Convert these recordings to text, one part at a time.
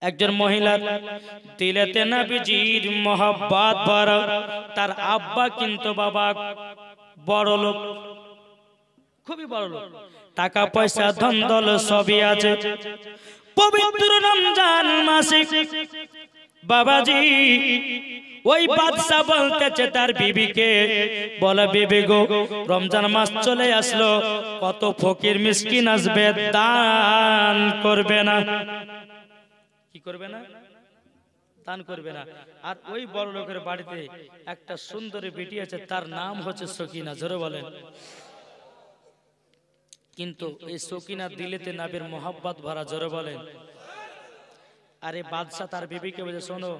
একজন মহিলার দিলেতে নবীজির মোহাব্বত ভরা। তার আব্বা কিন্তু বাবা বড় লোক, খুবই বড় লোক, টাকা পয়সা ধন দল সবই আছে। পবিত্র রমজান মাসে বাবাজি ওই বাদশা বলতেছে তার বিবিকে, বলে বিবি গো, রমজান মাস চলে আসলো, কত ফকির মিসকিন আসবে, দান করবে না? কি করবে না? দান করবে না। আর ওই বড় লোকের বাড়িতে একটা সুন্দরী বেটি আছে, তার নাম হচ্ছে সকিনা। জোরে বলেন। কিন্তু এই সকিনা দিলেতে নবীর মোহাব্বত ভরা। জোরে বলেন। আরে বাদশা তার বিবিকে বলে, শোনো,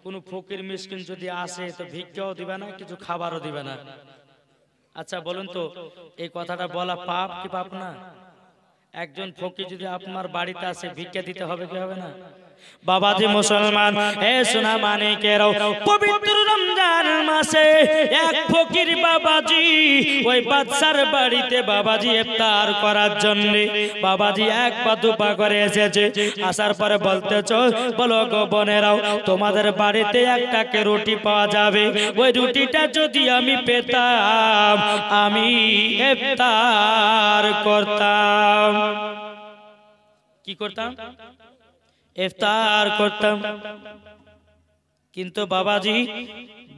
কোন ফকির মিসকিন যদি আসে তো ভিক্ষাও দিবে না, কিছু খাবারও দিবে না। আচ্ছা বলুন তো, এই কথাটা বলা পাপ কি পাপ না? একজন ফকির যদি আপনার বাড়িতে আসে, ভিক্ষা দিতে হবে কি হবে না? বাবাজি মুসলমান, এ সোনা মানিকেরাও, পবিত্র রমজান মাসে এক ফকির বাবাজি ওই বাদশার বাড়িতে বাবাজি ইফতার করার জন্য বাবাজি এক পা দুপা করে এসেছে। আসার পরে বলতেছ, বলো গো বোনেরাও, তোমাদের বাড়িতে একটাকে রুটি পাওয়া যাবে, ওই রুটিটা যদি আমি পেতাম আমি ইফতার করতাম। কি করতাম? ইফতার করতাম। কিন্তু বাবাজি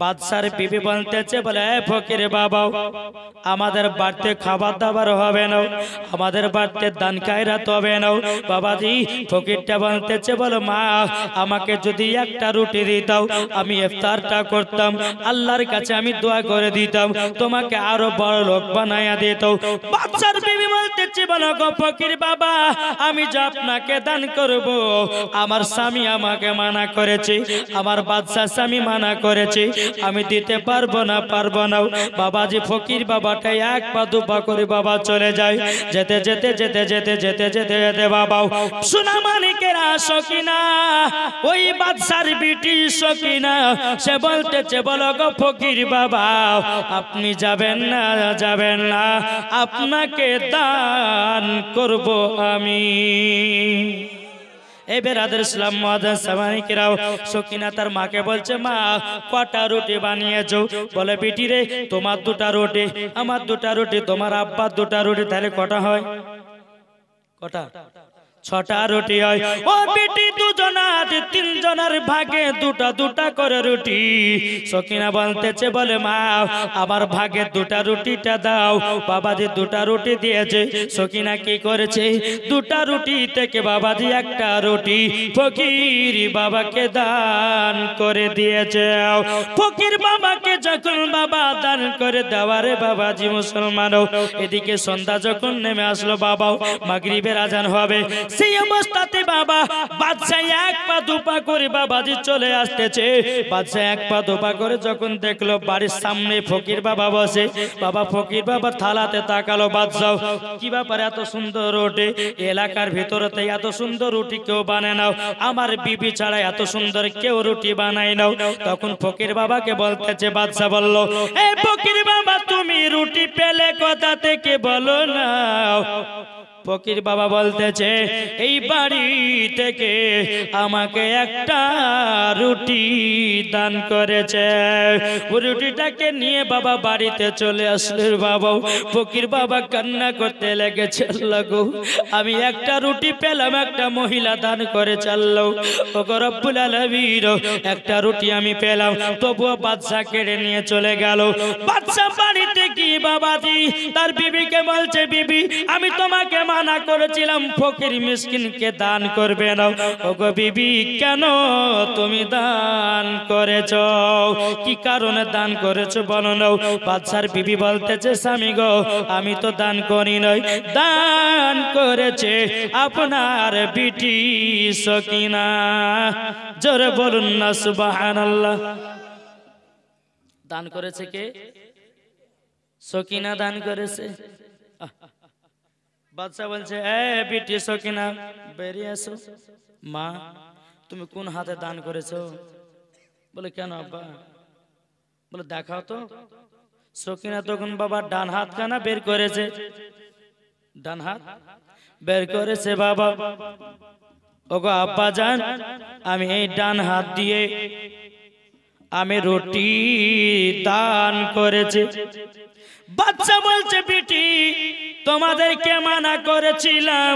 বাদশার বিবি বলতেছে, বলে ফকির বাবা, আমাদের বাড়িতে খাবার দাবার হবে না, আমাদের বাড়িতে দান খায়রাত হবে না। বাবাজি ফকিরটা বলতেছে, বলো মা, আমাকে যদি একটা রুটি দিতাও আমি ইফতারটা করতাম, আল্লাহর কাছে আমি দোয়া করে দিতাম, তোমাকে আরো বড় লোক বানায়া দিত। বাদশার বিবি বলতেছে, বলো গো ফকির বাবা, আমি যে আপনাকে দান করব, আমার স্বামী আমাকে মানা করেছে, আমার বাদশা স্বামী মানা করেছে, আমি দিতে পারবো না, পারবো না। বাবাজি ফকির বাবাটা এক পা দুপা করে বাবা চলে যায়। যেতে যেতে যেতে যেতে যেতে যেতে যেতে বাবা সোনা মানিকেরা সকিনা, ওই বাদশার বিটি সকিনা, সে বলতেছে, বলো গো ফকির বাবা, আপনি যাবেন না, যাবেন না, আপনাকে দান করব আমি। ইসলাম মানিকেরাও, সকিনা তার মাকে বলছে, মা কটা রুটি বানিয়েছো? বলে বেটি রে, তোমার দুটা রুটি, আমার দুটা রুটি, তোমার আব্বার দুটা রুটি, তাহলে কটা হয়? কটা? 6টা রুটি হয়। ও বেটি, দুজনার তিনজনের ভাগে দুটা দুটা করে রুটি। সকিনা বলতেছে, বলে মা, আমার ভাগে দুটা রুটিটা দাও। বাবাজি দুটা রুটি দিয়েছে। সকিনা কি করেছে? দুটা রুটি থেকে বাবাজি একটা রুটি ফকির বাবাকে দান করে দিয়েছে। ফকির বাবাকে যখন বাবা দান করে দেওয়ারে বাবাজি মুসলমান, এদিকে সন্ধ্যা যখন নেমে আসলো, বাবা মাগরিবের আজান হবে, সেই অবস্থাতে বাবা বাদশা এক পা দুপা করে বাবাজি চলে আসতেছে। বাদশা এক পা দুপা করে যখন দেখলো বাড়ির সামনে ফকির বাবা বসে, বাবা ফকির বাবার থালাতে তাকালো। বাদশা, কি ব্যাপার, এত সুন্দর রুটি, এলাকার ভিতরতে এত সুন্দর রুটি কেউ বানায় নাও, আমার বিবি ছাড়া এত সুন্দর কেউ রুটি বানায় নাও। তখন ফকির বাবাকে বলতেছে, বাদশা বলল, এ ফকির বাবা, তুমি রুটি পেলে কোথা থেকে বলো না? ফকির বাবা বলতেছে, এই বাড়ি থেকে আমাকে একটা রুটি দান করেছে। রুটিটাকে নিয়ে বাবা বাড়িতে চলে আসলে বাবা ফকির বাবা কান্না করতে লেগেছে, লাগো আমি একটা রুটি পেলাম, একটা মহিলা দান করে চাললো, ওগো রব্বুল আলামিন একটা রুটি আমি পেলাম, তবুও বাদশা কেড়ে নিয়ে চলে গেল। বাদশা বাড়িতে কি বাবাজি তার বিবিকে বলছে, বিবি আমি তোমাকে মানা করেছিলাম ফকির মিসকিনকে দান করবে না, ওগো বিবি কেন তুমি দান করেছো? কি কারণে দান করেছো বলো না? বাদশার বিবি বলতেছে, স্বামী গো আমি তো দান করি নাই, দান করেছে আপনার বিটি সকিনা। জোরে বলুন না সুবহানাল্লাহ। দান করেছে কে? সকিনা দান করেছে। বাদশা বলছে, এ বিটি সকিনা বেরিয়ে এসো। মা তুমি কোন হাতে দান করেছো? বলে কেন আব্বা? বলে দেখাও তো। সকিনা তখন বাবা ডান হাত খানা বের করেছে, ডান হাত বের করেছে। বাবা ওগো আব্বা জান আমি এই ডান হাত দিয়ে আমি রুটি দান করেছি। বাচ্চা বলছে বেটি তোমাদেরকে মানা করেছিলাম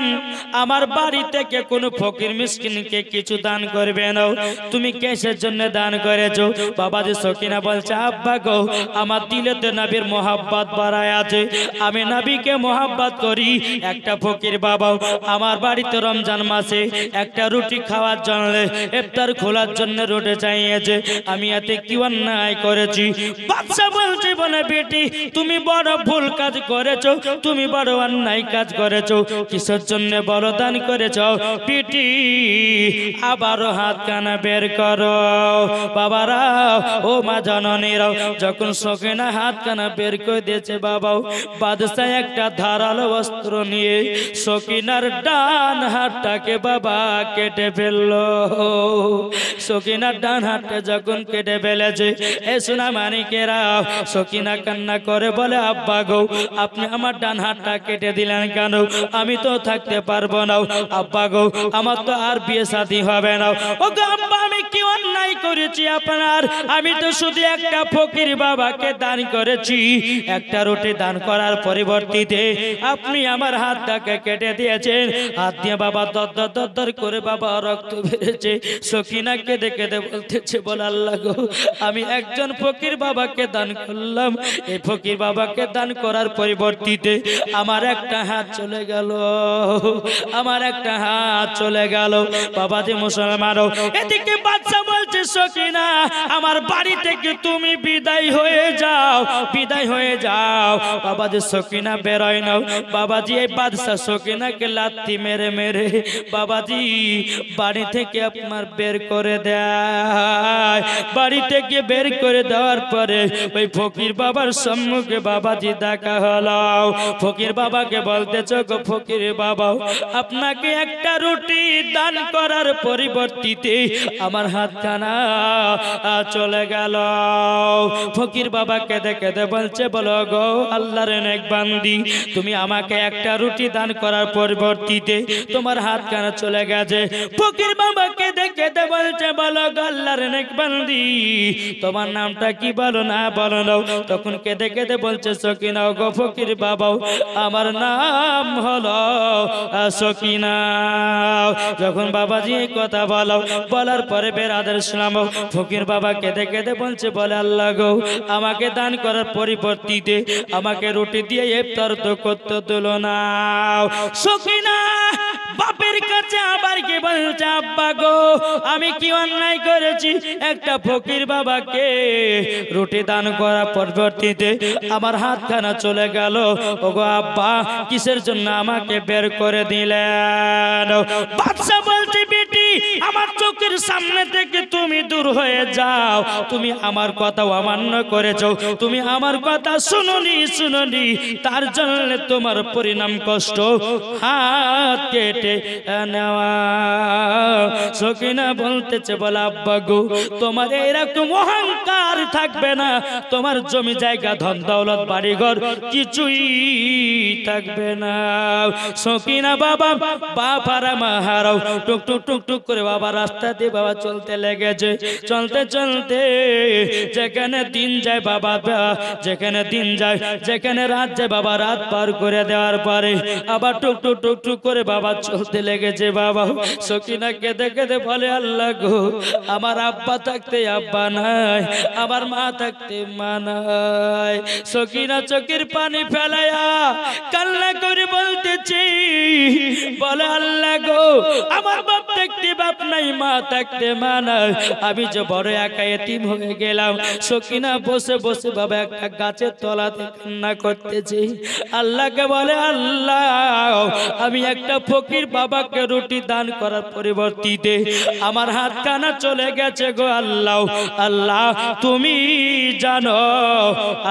আমার বাড়ি থেকে কোনো ফকির মিসকিনকে কিছু দান করবে না, তুমি কিসের জন্য দান করেছো? বাবাজি সকিনা বলছে আব্বা গো আমার দিলেতে নবীর মোহাব্বত বাড়ায় আছে, আমি নবীকে মোহাব্বত করি। একটা ফকির বাবা আমার বাড়িতে রমজান মাসে একটা রুটি খাওয়ার জন্য ইফতার খোলার জন্য রুটি চাইছে, আমি এতে কি অন্যায় করেছি? বাচ্চা বলছে বলে বেটি তুমি বড় ভুল কাজ করেছো, তুমি বড় অন্যায় কাজ করেছো। কিসের জন্য বড় দান করেছো? পিটি আবারও হাত কানা বের করো। বাবারা ও মা জননীরাও যখন সকিনা হাত কানা বের করে দিয়েছে বাবাও, বাদশা একটা ধারালো অস্ত্র নিয়ে সকিনার ডান হাতটাকে বাবা কেটে ফেললো। সকিনার ডান হাতটা যখন কেটে ফেলেছে এ সোনা মানিকেরা সকিনা কান্না করে বলে আব্বা গো আপনি আমার ডান হাতটা কেটে দিলেন কেন? আমি তো থাকতে পারবো না। আব্বা গো আমার তো আর বিয়ে শাদী হবে না। ও গো আব্বা আমি কি অন্যায় করেছি আপনার? আমি তো শুধু একটা ফকির বাবাকে দান করেছি, একটা রুটি দান করার পরিবর্তিতে আপনি আমার হাতটাকে কেটে দিয়েছেন। হাত দিয়ে বাবা দর করে বাবা রক্ত বেরিয়েছে। সকিনাকে দেখে বলতেছে বলে আল্লাহ গো আমি একজন ফকির বাবাকে দান করলাম, এই ফকির বাবাকে দান করার পরিবর্তিতে আমার একটা হাত চলে গেল, আমার একটা হাত চলে গেল। বাবাজি মুসলমানও এদিকে বাচ্চা বলছে সকিনা আমার বাড়ি থেকে তুমি বিদায় হয়ে যাও, বিদায় হয়ে যাও। বাবাজি সকিনা বেরোয় না। বাবাজি এই বাদশা সকিনাকে লাথি মেরে মেরে বাবাজি বাড়ি থেকে আপনার বের করে দেয়। বাড়ি থেকে বের করে দেওয়ার পরে ওই ফকির বাবার সম্মুখে বাবাজি দেখা হলো। ফকির বাবাকে বলতেছো গো ফকির বাবা আপনাকে একটা রুটি দান করার পরিবর্তিতে আমার হাতখানা চলে গেল। ফকির বাবা কেঁদে কেঁদে বলছে বলো গো আল্লাহর নেক বান্দি তুমি আমাকে একটা রুটি দান করার পরিবর্তিতে তোমার হাতখানা চলে গেছে। ফকির বাবা কেঁদে কেঁদে বলছে বলো গো আল্লাহর নেক বান্দি তোমার নামটা কি বলো না বলো না। তখন কেঁদে কেঁদে বলছে সকিনা গো ফকির বাবা আমার নাম হলো সকিনা। যখন বাবাজি এই কথা বলো বলার পরে বেরাদের ইসলাম ফকির বাবা কেঁদে কেঁদে বলছে বলে আল্লাহ গো আমাকে দান করার পরিবর্তিতে আমাকে রুটি দিয়ে ইফতার তো করতে দিলো না। সকিনা বাপের কাছে আবার কি বলছে আব্বা গো আমি কি অন্যায় করেছি? একটা ফকির বাবাকে রুটি দান করার পরিবর্তিতে আমার হাতখানা চলে গেল। ওগো আব্বা কিসের জন্য আমাকে বের করে দিলেন? বাদশা বলছে বেটি আমার চোখের সামনে থেকে তুমি দূর হয়ে যাও, তুমি আমার কথা অমান্য করেছো, তুমি আমার কথা শুনোনি তার জন্য তোমার পরিণাম কষ্ট হাত কেটে নেওয়া। সকিনা বলতেছে বলে আব্বা গো তোমার এরকম অহংকার থাকবে না, তোমার জমি জায়গা ধন দৌলত বাড়িঘর কিছুই থাকবে না। সকিনা বাবা বাবারা মাহারাও টুক টুক টুক টুক করে বাবা রাস্তা দিয়ে বাবা চলতে লেগেছে। চলতে চলতে যেখানে দিন যায় বাবা যেখানে দিন যায় যেখানে রাত যায় বাবা রাত পার করে দেওয়ার পরে আবার টুক টুক টুক টুক করে বাবা চলতে লেগেছে। বাবা সকিনা কেঁদে কেঁদে বলে আল্লাহ গো আমার আব্বা থাকতে আব্বা নাই, আমার মা থাকতে মা নাই। সকিনা চোখের পানি ফেলায়া কান্না করে বলতেছি বলে আল্লাহ গো আমার বাপ থাকতে বাপ নাই, মা থাকতে মা নাই, আমি যে বড় একা এতিম হয়ে গেলাম। সকিনা বসে বসে বাবা একটা গাছের তলাতে কান্না করতেছি। আল্লাহকে বলে আল্লাহ আমি একটা ফকির বাবাকে রুটি দান করার পরিবর্তিতে আমার হাতখানা চলে গেছে গো আল্লাহ। আল্লাহ তুমি জানো,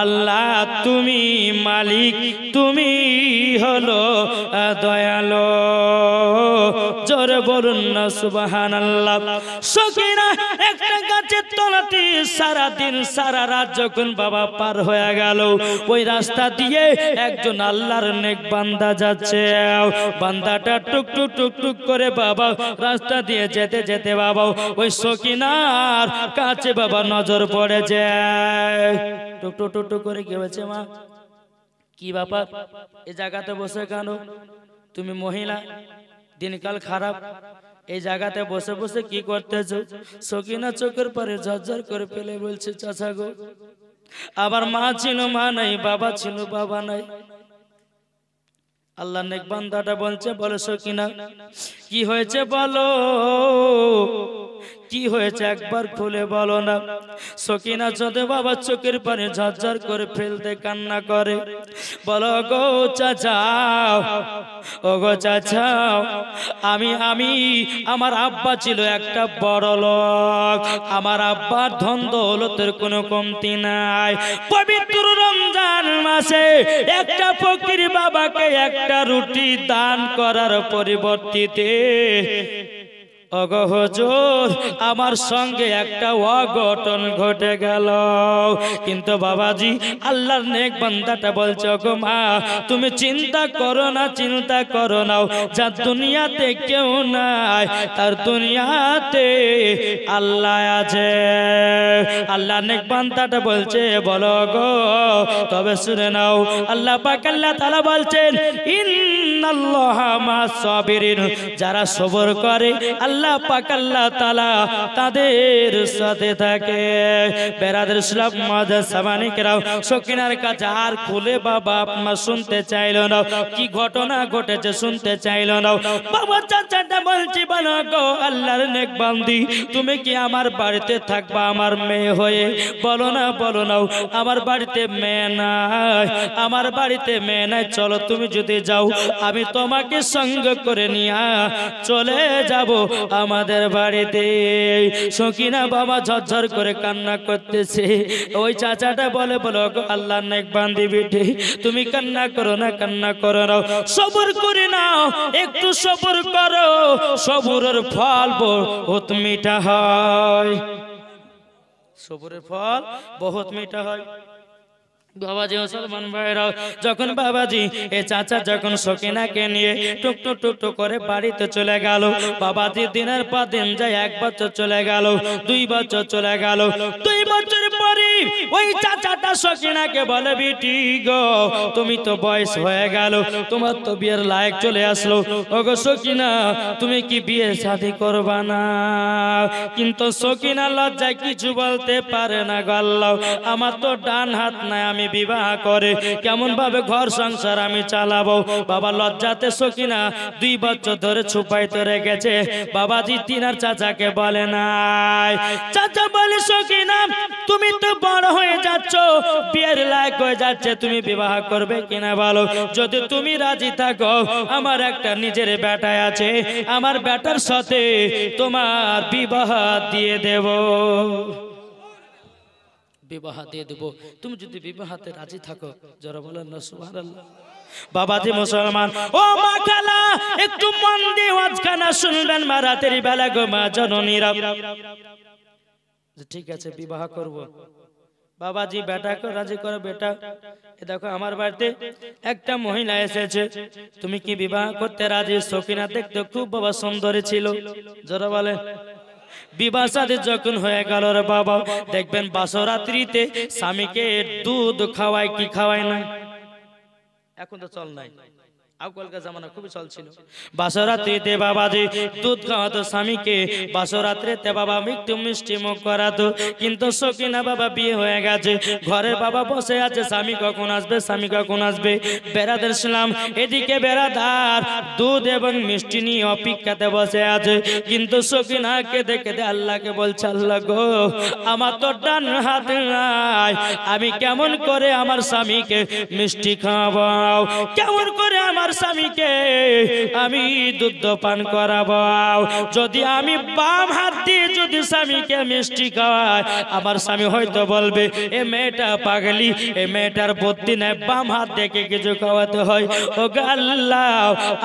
আল্লাহ তুমি মালিক, তুমি হলো দয়ালু। জোরে বলুন না সুবহানাল্লাহ। সকিনা একটা গাছের তলাতে সারা দিন সারা রাত যখন বাবা পার হয়ে গেল, ওই রাস্তা দিয়ে একজন আল্লাহর নেক বান্দা যাচ্ছে। বান্দাটা টুক টুক টুক টুক করে বাবা রাস্তা দিয়ে যেতে যেতে বাবা ওই সকিনার কাছে বাবা নজর পড়ে যায়। টুক টুক টুক টুক করে কি হয়েছে মা, কি ব্যাপার, এই জায়গাতে বসে কেন? তুমি মহিলা, দিনকাল খারাপ, এই জায়গাতে বসে বসে কি করতেছো? সকিনা চোখের পরে ঝরঝর করে ফেলে বলছে, চাচা গো, আমার মা ছিল মা নাই, বাবা ছিল বাবা নাই। আল্লাহ নেক বান্দাটা বলছে, বলো সকিনা কি হয়েছে বলো, কি হয়েছে একবার খুলে বলো না। সকিনা যদি বাবা চোখের পানি ঝরঝর করে ফেলতে কান্না করে, বলো গো চাচা, ও গো চাচা, আমি আমার আব্বা ছিল একটা বড় লোক, আমার আব্বার ধন দৌলতের কোনো কমতি নাই। পবিত্র রমজান মাসে একটা ফকির বাবাকে একটা রুটি দান করার পরিবর্তিতে ওগো হুজুর আমার সঙ্গে একটা অঘটন ঘটে গেল। কিন্তু বাবাজি আল্লাহর নেক বান্দাটা বলছে, ওগো মা তুমি চিন্তা করো না, চিন্তা করো না, যার দুনিয়াতে কেউ নাই তার দুনিয়াতে আল্লাহ আছে। আল্লাহ নেক বান্দাটা বলছে, বলো গো, তবে শুনে নাও, আল্লাহ পাক আল্লাহ তাআলা বলছেন, ইন্নাল্লাহা মা'আস সাবিরিন, যারা সবর করে আল্লাহ পাক আল্লাহ তাআলা তাদের সাথে থাকে। বেরাদের ইসলাম মাদ্রাসা সামানিকরাও সকিনার কাছে আর খুলে বাবা আপনার শুনতে চাইলো না, কি ঘটনা ঘটেছে শুনতে চাইলো না। বাবা চাচাটা বলছি, বলো গো আল্লাহর নেক বান্দি, তুমি কি আমার বাড়িতে থাকবা আমার মেয়ে হয়ে? বলো না, বলো না, আমার বাড়িতে মেয়ে নাই, আমার বাড়িতে মেয়ে নাই, চলো তুমি যদি যাও আমি তোমাকে সঙ্গ করে নিয়ে চলে যাব আমাদের বাড়িতে। সকিনা বাবা ঝরঝর করে কান্না করতেছে। ওই চাচাটা বলে, বলো আল্লাহর নেক বান্দি বেটি, তুমি কান্না করো না, কান্না করো না, সবর করে নাও, একটু সবর করো, সবরের ফল বহুত মিঠা হয়, সবরের ফল বহুত মিঠা হয়। বাবাজি মুসলমান ভাইরা, যখন বাবাজি এ চাচা যখন সকিনাকে নিয়ে টুক টুক টুক টুক করে বাড়িতে চলে গেল, বাবাজি দিনের পর দিন যায়, 1 বছর চলে গেল, 2 বছর চলে গেল, 2 বছর পরে ওই চাচাটা সকিনাকে বলে, বিটি গো তুমি তো বয়স হয়ে গেল, তোমার তো বিয়ের লায়ক চলে আসলো, ওগো সকিনা তুমি কি বিয়ে শাদী করবা না? কিন্তু সকিনা লজ্জায় কিছু বলতে পারে না। গল্লাও আমার তো ডান হাত নাই, আমি বিবাহ করে কেমন ভাবে ঘর সংসার আমি চালাবো? বাবা লজ্জাতে সকিনা 2 বছর ধরে ছুপাইতে রেখেছে। বাবাজি তিনার চাচাকে বলে নাই। চাচা বলে, সকিনা তুমি তো বড় হয়ে যাচ্ছ, বিয়ের লায়ক হয়ে যাচ্ছে, তুমি বিবাহ করবে কিনা বলো? যদি তুমি রাজি থাকো, আমার একটা নিজের বেটা আছে, আমার বেটার সাথে তোমার বিবাহ দিয়ে দেব, বিবাহ দিয়ে দেব, তুমি যদি বিবাহতে রাজি থাকো। যারা বলেন না সুবহানাল্লাহ। বাবাজি মুসলমান, ও মা খালা একটু মন দিয়ে ওয়াজখানা শুনবেন মা, রাতের বেলা গো মা জননীরা। ঠিক আছে বিবাহ করব। বাবাজি বেটাকে রাজি করো। বেটা এ দেখো আমার বাড়িতে একটা মহিলা এসেছে, তুমি কি বিবাহ করতে রাজি? সকিনা দেখতে খুব বাবা সুন্দরী ছিল। যারা বলেন বিবাহ শাদী যখন হয়ে গেল রে বাবা, দেখবেন বাসরাত্রিতে স্বামীকে দুধ খাওয়ায়, কি খাওয়ায় না? এখন তো চল নাই, আজকালকার জামানা খুবই চলছিল। বাসরাত্রিতে বাবাজি দুধ খাওয়াতো স্বামীকে, বাসরাত্রিতে বাবা একটু মিষ্টি মুখ করাতো। কিন্তু সকিনা বাবা বিয়ে হয়ে গেছে, ঘরের বাবা বসে আছে, স্বামী কখন আসবে, স্বামী কখন আসবে। বেরাদার ইসলাম এদিকে বেরাদার দুধ এবং মিষ্টি নিয়ে অপেক্ষাতে বসে আছে। কিন্তু সকিনা কেঁদে কেঁদে আল্লাহকে বলছে, আল্লাহ গো আমার তো ডান হাত নাই, আমি কেমন করে আমার স্বামীকে মিষ্টি খাওয়াবো, কেমন করে আমার স্বামীকে আমি দুধ পান করাবো। যদি আমি বাম হাত দিয়ে যদি স্বামীকে মিষ্টি খাওয়াই, আমার স্বামী হয়তো বলবে এ মেয়েটা পাগলি, এ মেয়েটার বুদ্ধি নাই, বাম হাত দেখে কিছু খাওয়াতে হয়। ও আল্লাহ,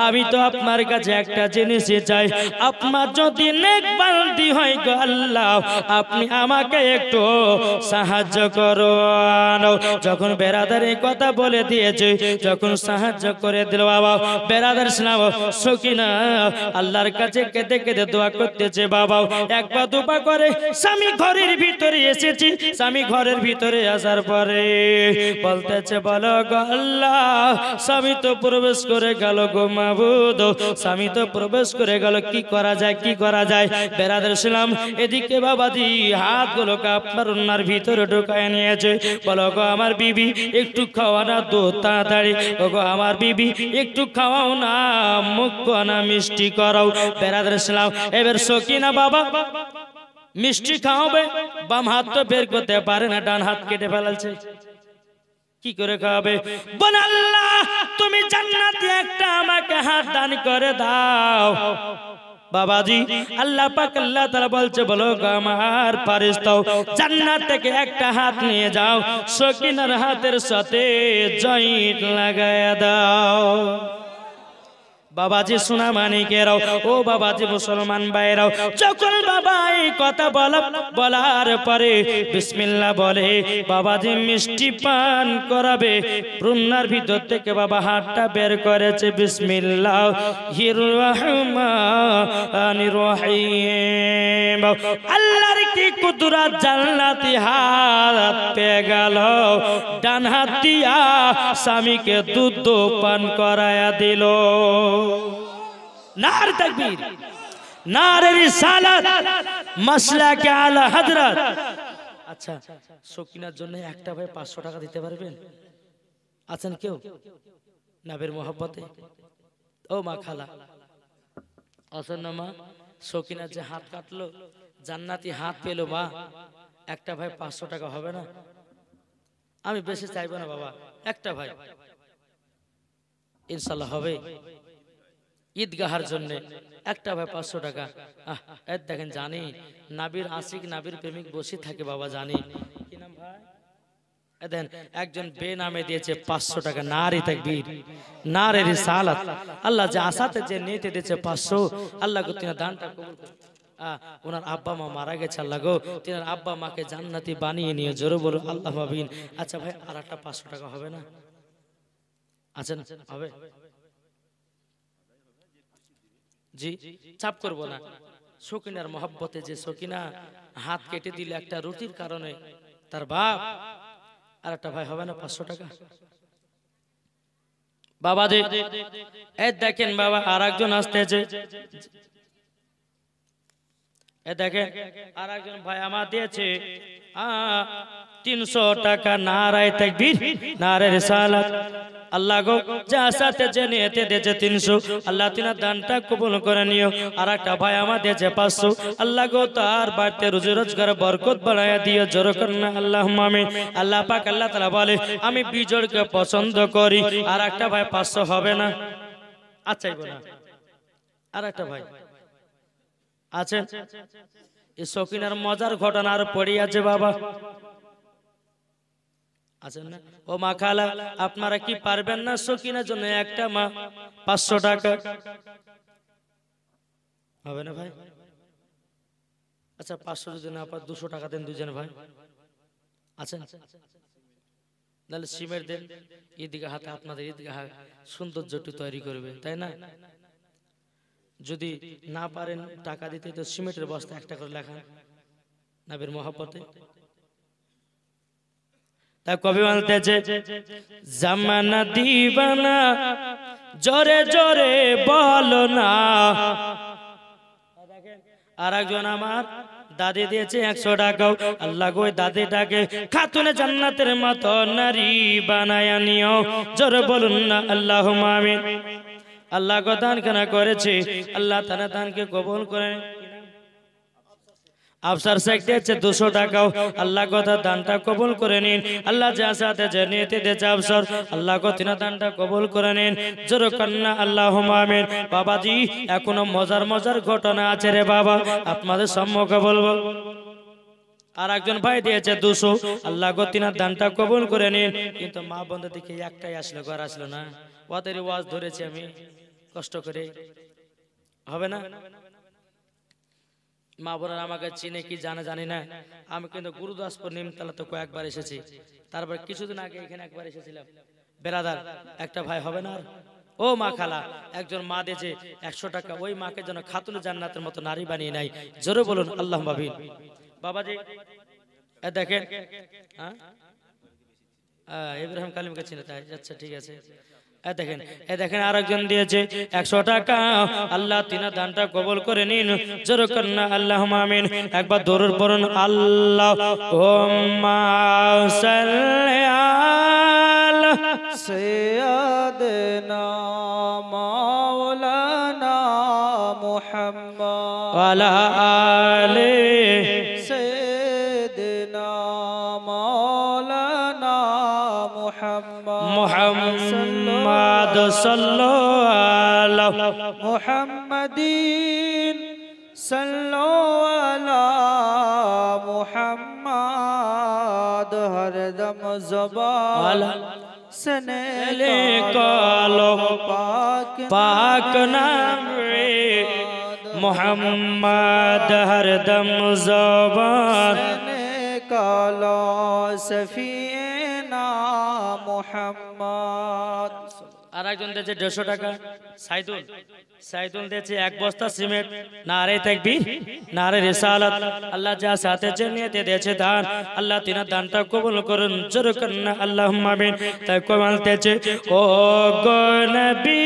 আমি তো আপনার কাছে একটা জিনিসই চাই, আপনার যদি নেক বান্দি হয় গো আল্লাহ, আপনি আমাকে একটু সাহায্য করুন। যখন বেরাদার এই কথা বলে দিয়েছে, যখন সাহায্য করে দিল বাবা, বেরাদার শোনাবো সকিনা আল্লাহর কাছে কেঁদে কেঁদে দোয়া করতেছে। বাবা একবার দুপা করে স্বামী ঘরের ভিতরে এসেছি। স্বামী ঘরের ভিতরে আসার পরে বলতেছে বলো গো আল্লাহ, স্বামী তো প্রবেশ করে গেল গো মাবুদ, স্বামী তো প্রবেশ করে গেল, কি করা যায়, কি করা যায়? বেরাদার ইসলাম এদিকে বাবাজি হাতগুলোকে আপনার ওনার ভিতরে ঢুকায় নিয়েছে। বলো গো আমার বিবি একটু খাওয়া না দুধ তাড়াতাড়ি, ও গো আমার বিবি একটু খাওয়াও না, মুখ না মিষ্টি করাও। বেরাদার ইসলাম এবার সকিনা বাবা মিষ্টি খাওয়াবে, বাম হাত তো বের করতে পারে না, ডান হাত কেটে ফেলাচ্ছে। কি করে খাওয়াবে? বল আল্লাহ তুমি জান্নাতে একটা আমাকে হাত দান করে দাও। বাবাজি আল্লাহ পাক আল্লাহ তাআলা বলছে বলো গো আমার ফেরেশতাও জান্নাত থেকে একটা হাত নিয়ে যাও, সকিনার হাতের সাথে জয়েন্ট লাগায়া দাও। বাবাজি সোনা মানিকেরাও, ও বাবাজি মুসলমান ভাইরাও, যখন বাবা এই কথা বলার পরে বিসমিল্লাহ বলে বাবাজি মিষ্টি পান করাবে, রুন্নার ভিতর থেকে বাবা হাতটা বের করেছে। বিসমিল্লাহির রহমানির রহিম। আল্লাহর কি কুদরত, জান্নাতি হাত পেয়ে গেল, ডান হাত দিয়া স্বামীকে দুধ পান করায়া দিল। নারে তাকবীর, নারে রিসালাত, মাসলাকে আলা হযরত। আচ্ছা সকিনার জন্য একটা ভাই 500 টাকা দিতে পারবেন? আছেন কেউ নবীর মোহব্বতে? ও মা খালা আছেন না মা? সকিনার যে হাত কাটলো, জান্নাতি হাত পেলো মা, একটা ভাই 500 টাকা হবে না? আমি বেশি চাইবো না বাবা, একটা ভাই ইনশাআল্লাহ হবে। ঈদগাহার জন্য একটা ভাই 500 টাকা। দেখেন জানি নাবির আশিক নাবির প্রেমিক বসে থাকে বাবা, জানি কি নাম ভাই? দেন একজন বেনামে দিয়েছে 500 টাকা। নারে তাকবীর, নারে রিসালাত। আল্লাহ যে আশাতে যে নিতে দিয়েছে 500, আল্লাহ গো তিনি দানটা কবুল করুন। ওনার আব্বা মা মারা গেছে, আল্লাহ গো তিনার আব্বা মাকে জান্নাতি বানিয়ে নিয়ে জোরে বলুন আল্লাহ আমিন। আচ্ছা ভাই আর একটা 500 টাকা হবে না? আছেন? হবে জি, চাপ করবো না। সকিনার মহব্বতে যে সকিনা হাত কেটে দিল একটা রুটির কারণে তার বাপ, আর একটা ভাই হবে না 500 টাকা? বাবা যে দেখেন বাবা আর একজন আসতেছে, দেখেন আর একজন ভাই আমার দিয়েছে 300 টাকা। নারায়ে তাকবীর, নারে রিসালাত। আল্লাহ গো যা সাথে যে নিতে দিয়েছে 300, আল্লাহ তিনার দানটা কবুল করে নিও। আর একটা ভাই আমার দিয়েছে 500, আল্লাহ গো তার বাড়িতে রুজি রোজগার বরকত বাড়ায়া দিও, জোরে করনা আল্লাহুম্মা আমিন। আল্লাহ পাক আল্লাহ তাআলা বলে আমি বিজোড়কে পছন্দ করি। আর একটা ভাই 500 হবে না? আচ্ছা না আর একটা ভাই আছেন? এই সকিনার মজার ঘটনা আর পড়ে আছে বাবা, আছেন না? ও মা খালা আপনারা কি পারবেন না সকিনার জন্য একটা মা 500 টাকা হবে না ভাই? আচ্ছা 500 জন আপনার 200 টাকা দেন দুজন ভাই, আছেন? তাহলে সিমেন্ট দেন, ঈদগাহ হাতে আপনাদের ঈদগাহ সৌন্দর্যটি তৈরি করবে, তাই না? যদি না পারেন টাকা দিতে তো সিমেন্টের বস্তা একটা করে লেখা নবীর মহব্বতে। তা কবি বলতেছে জামানা দিবানা জোরে জোরে বলো না। আর একজন আমার দাদি দিয়েছে 100 টাকাও। আল্লাহ গো দাদিটাকে খাতুনে জান্নাতের মতো নারী বানায়া নিও, জোরে বলুন না আল্লাহুম্মা আমিন। আল্লাহ গো দান কেনা করেছে, আল্লাহ তাআলা দানকে কবুল করেন। আফসার শেখ দিয়েছে 200 টাকাও আল্লাহ কথা দানটা কবুল করে নিন আল্লাহ যা সাথে যে নিয়তে দিয়েছে আফসার আল্লাহ গো তিনা দানটা কবুল করে নিন জোরে কন্না আল্লাহুম্মা আমিন বাবাজি এখনো মজার মজার ঘটনা আছে রে বাবা আপনাদের সম্মুখে বলবো আর একজন ভাই দিয়েছে 200 আল্লাহ গো তিনার দানটা কবুল করে নিন কিন্তু মা বন্ধু দেখে একটাই আসলো ঘর আসলো না ওদের ওয়াজ ধরেছি আমি কষ্ট করে হবে না মা বোনেরা আমাকে চিনে কি জানে জানি না আমি কিন্তু গুরুদাসপুর নিমতলা তো কয়েকবার এসেছি তারপর কিছুদিন আগে এখানে একবার এসেছিলাম বেরাদার একটা ভাই হবে না ও মা খালা একজন মা দিয়েছে 100 টাকা ওই মাকে যেন খাতুনে জান্নাতের মতো নারী বানিয়ে নাই জোরে বলুন আল্লাহুম্মা আমিন বাবাজি এ দেখেন হ্যাঁ ইব্রাহিম কালিমকে চিনে তাই আচ্ছা ঠিক আছে এ দেখেন আরেকজন দিয়েছে 100 টাকা আল্লাহ তিনা দানটা কবুল করে নিন জোরে কন্না আল্লাহুম্মা আমিন একবার দরুদ পড়ুন আল্লাহুম্মা সাল্লি আলা সাইয়্যিদিনা মাওলানা মুহাম্মদ ওয়া আলা আলি সাইয়্যিদিনা মাওলানা মুহাম্মদ সাল্লাল্লাহু মুহাম্মাদিন সাল্লাল্লাহু আলা মুহাম্মদ হরদম জবান সনে কালো পাক নাম রে মুহাম্মদ হরদম জবান সনে কালো সফিনা মুহাম্মদ আর একজন দিয়েছে 150 টাকা সাইদুল দিয়েছে 1 বস্তা সিমেন্ট নারে তাকবীর নারে রিসালাত আল্লাহ যা সাথে নিয়তে দিয়েছে দান আল্লাহ তিনা দানটা কবুল করুন জোরে কন্না আল্লাহুম্মা আমিন তাই কমাল দিয়েছে ও গো নবী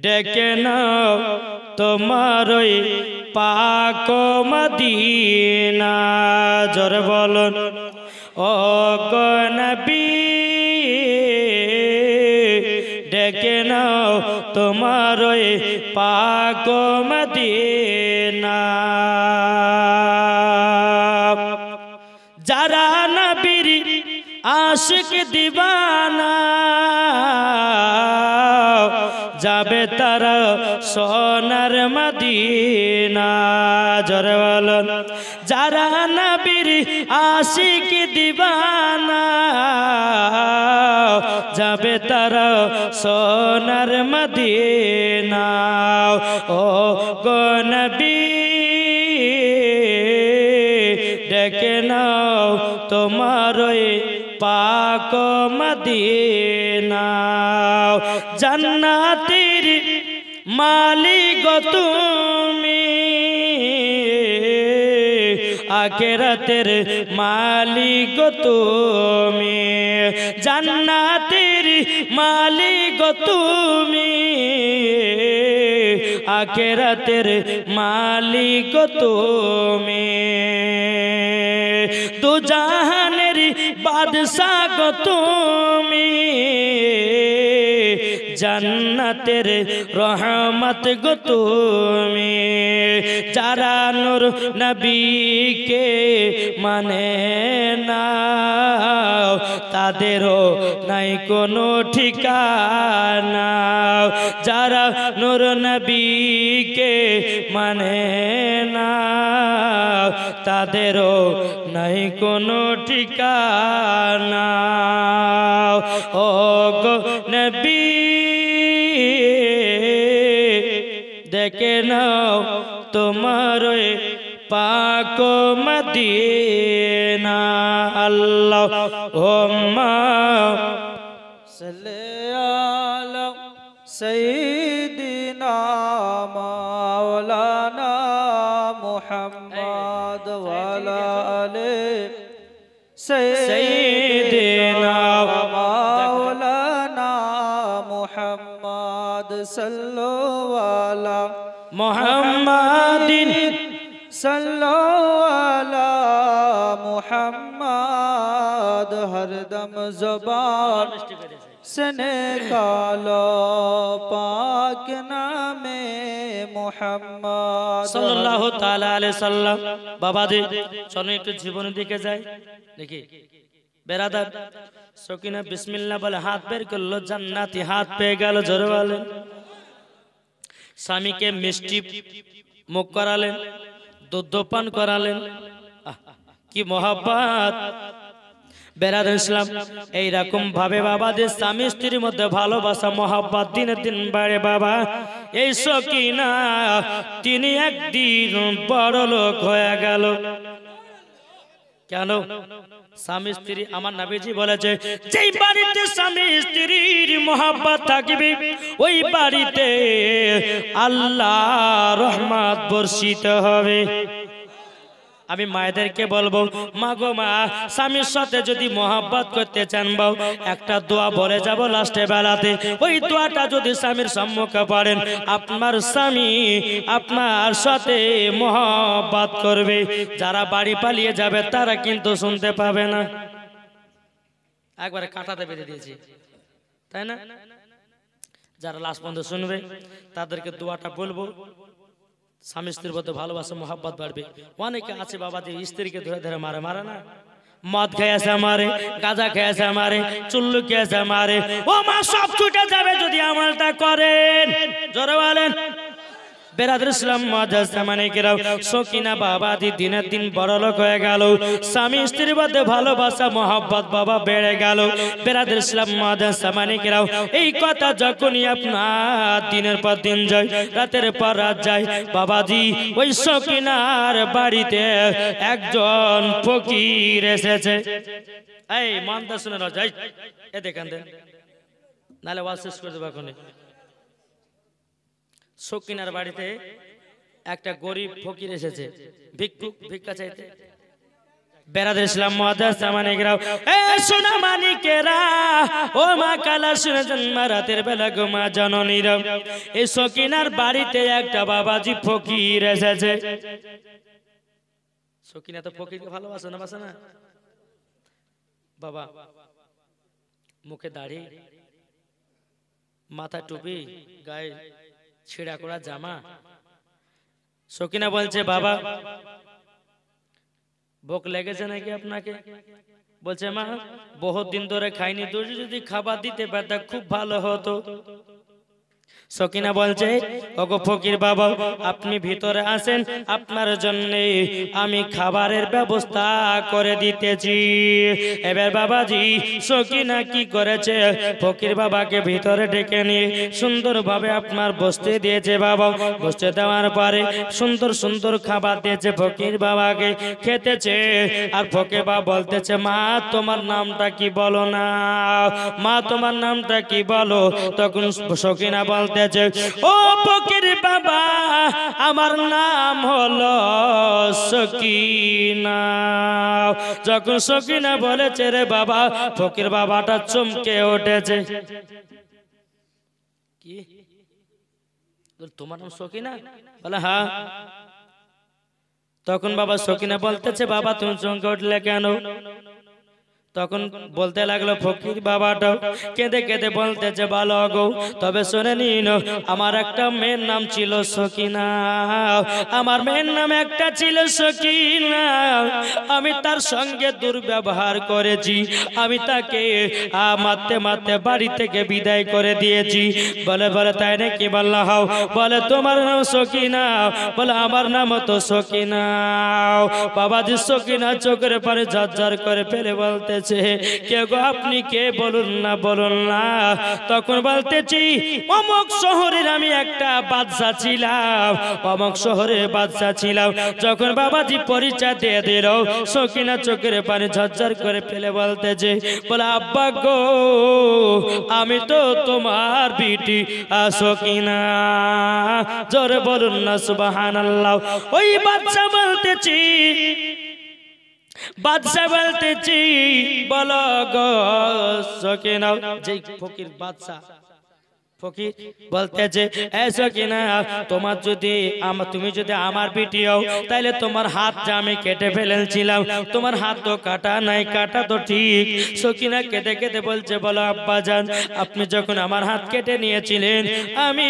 ডেকে নাও তোমার ওই পাক মদিনা জোরে বলুন ও গো নবী ডেকে নাও তোমার ওই পাক মদিনা যারা নবীর আশিক দিবানা যাবে তারা সোনার মদিনা জোরে বলুন যারা নবীর আশিক দিবানা যাবে তারা সোনার মদিনা ও গো নবী ডেকে নাও তোমার ওই পাক মদিনা জান্নাতের মালিক তুমি আখিরাতের মালিক তুমি জান্নাতের মালিক তুমি আখিরাতের মালিক তুমি দু জাহানের বাদশা গো তুমি জান্নাতের রহমত গো তুমি যারা নূর নবীকে মানে না তাদেরও নাই কোনো ঠিকানা যারা নূর নবীকে মানে না তাদেরও নাই কোনো ঠিকানা ও গো নবী দেখে নাও তোমার পাক মদিনা আল্লাহুম্মা সাল্লি আলা সাইয়্যিদিনা মাওলানা মুহাম্মদ ওয়া আলা আলি সাইয়্যিদিনা মাওলানা মুহাম্মদ সাল্লাল্লাহু আলা মুহাম্মাদিন সাল্লাল্লাহু আলা মুহাম্মদ হরদম জবান से निकालो पाक नामे मोहम्मद সাল্লাল্লাহু তাআলা আলাইহি সাল্লাম। বাবাজি চলো একটু জীবনের দিকে যাই দেখি। বেরাদার সকিনা বিসমিল্লাহ বলে হাত বের করলো, জান্নাতি হাত পেয়ে গেল, জোরে বলেন। স্বামীকে মিষ্টি মুখ করালেন, দুধ পান করালেন, কি মহব্বত। বেরাদার ইসলাম এইরকম ভাবে বাবাদের স্বামী স্ত্রীর মধ্যে ভালোবাসা মহব্বত দিনে দিন বাড়ে বাবা। এই সকিনা তিনি একদিন বড় লোক হয়ে গেল। কেন? স্বামী স্ত্রী, আমার নবীজি বলেছে যেই বাড়িতে স্বামী স্ত্রীর মহব্বত থাকবে ওই বাড়িতে আল্লাহ রহমত বর্ষিত হবে। আমি মায়েদেরকে বলবো, মা গো মা, স্বামীর সাথে যদি মহব্বত করতে চান বাউ, একটা দোয়া বলে যাব লাস্টে বেলাতে। ওই দোয়াটা যদি স্বামীর সম্মুখে পড়েন, আপনার স্বামী আপনার সাথে মহব্বত করবে। যারা বাড়ি পালিয়ে যাবে তারা কিন্তু শুনতে পাবে না। একবারে কাঁটাতে বেঁধে দিয়েছি, তাই না? যারা লাস্ট পর্যন্ত শুনবে তাদেরকে দোয়াটা বলবো, স্বামী স্ত্রীর মধ্যে ভালোবাসা মহব্বত বাড়বে। অনেকে আছে বাবা যে স্ত্রীকে ধরে ধরে মারে, মারে না? মদ খেয়েছে মারে, গাঁজা খেয়েছে মারে, চুল্লু খেয়েছে মারে। ও মা, সব ছুটে যাবে যদি আমলটা করেন, জোরে বলেন। বেরাদর ইসলাম মাদ্রাসামানিকেরাও সকিনা বাবাজি দিনের দিন বড় লোক হয়ে গেল। স্বামী স্ত্রীর মধ্যে ভালোবাসা মহব্বত বাবা বেড়ে গেল। বেরাদর ইসলাম মাদ্রাসামানিকেরাও এই কথা যখনই আপনার দিনের পর দিন যায়, রাতের পর রাত যায়, বাবাজি ওই সকিনার বাড়িতে একজন ফকির এসেছে। এই মানটা শুনে না যাই, এ দেখেন দেন, নাহলে ওয়াজ শেষ করে দেবো এখনই। সকিনার বাড়িতে একটা গরিব ফকির এসেছে, ভিক্ষুক, ভিক্ষা চাইতে। বেরাদর ইসলাম মাদ্রাসামানিকেরাও, এ সোনা মানিকেরা, ও মা কালা শুনেছেন মা, রাতের বেলা গো মা জননীরা, এই সকিনার বাড়িতে একটা বাবাজি ফকির এসেছে। সকিনা তো ফকিরকে ভালোবাসে না, বাসে না? বাবা মুখে দাড়ি, মাথা টুপি, গায়ে ছিঁড়া করা জামা। সকিনা বলছে বাবা ভোক লেগেছে নাকি আপনাকে? বলছে মা বহুত দিন ধরে খাইনি, যদি খাবার দিতে পারতা খুব ভালো হতো। সকিনা বলছে ওগো ফকির বাবা, আপনি ভিতরে আসেন, আপনার জন্য আমি খাবারের ব্যবস্থা করে দিতেছি। এবার বাবাজি সকিনা কি করেছে, ফকির বাবাকে ভিতরে ডেকে নিয়ে সুন্দরভাবে আপনার বসতে দিয়েছে। বাবা বসতে দেওয়ার পরে সুন্দর সুন্দর খাবার দিয়েছে ফকির বাবাকে, খেতেছে। আর ফকির বাবা বলতেছে মা তোমার নামটা কি বলো না, মা তোমার নামটা কি বলো। তখন সকিনা বলতেছে ও ফকির বাবা আমার নাম হলো সকিনা। যখন সকিনা বলেছে রে বাবা, ফকির বাবাটা চমকে উঠেছে। কি তোমার নাম সকিনা? বলে হ্যাঁ। তখন বাবা সকিনা বলতেছে বাবা তুমি চমকে উঠলে কেন? তখন বলতে লাগলো ফকির বাবাটা কেঁদে কেঁদে বলতেছে ভালো গো, তবে শুনে নিন আমার একটা মেয়ের নাম ছিল সকিনা, আমার মেয়ের নাম একটা ছিল সকিনা। আমি তার সঙ্গে দুর্ব্যবহার করেছি, আমি তাকে মারতে মারতে বাড়ি থেকে বিদায় করে দিয়েছি। বলে বলে তাই নাকি? বললা হাও। বলে তোমার নাম সকিনা? বলে আমার নাম তো সকিনা। বাবাজি সকিনা চোখের পানি ঝরঝর করে ফেলে বলতে কে গো আপনি কে? বলুন না, বলুন না। তখন বলতেছি অমুক শহরের আমি একটা বাদশা ছিলাম, অমুক শহরের বাদশা ছিলাম। যখন বাবাজি পরিচয় দিয়ে দিল, সকিনা চোখের পানি ঝরঝর করে ফেলে বলতেছে বলে আব্বা গো আমি তো তোমার বিটি সকিনা। জোরে বলুন না সুবহানাল্লাহ। ওই বাদশা বলতেছি, বাদশা বলতেছি বলো গো সকিনা। যেই ফকির বাদশা ফকির বলতেছে এসো কিনা তুমি যদি আমার বিটি হও তাহলে তোমার হাতটা আমি কেটে ফেলেছিলাম, তোমার হাত তো কাটা নাই, কাটা তো ঠিক। সকিনা কেটে কেটে বলছে বলো আব্বাজান আপনি যখন আমার হাত কেটে নিয়েছিলেন আমি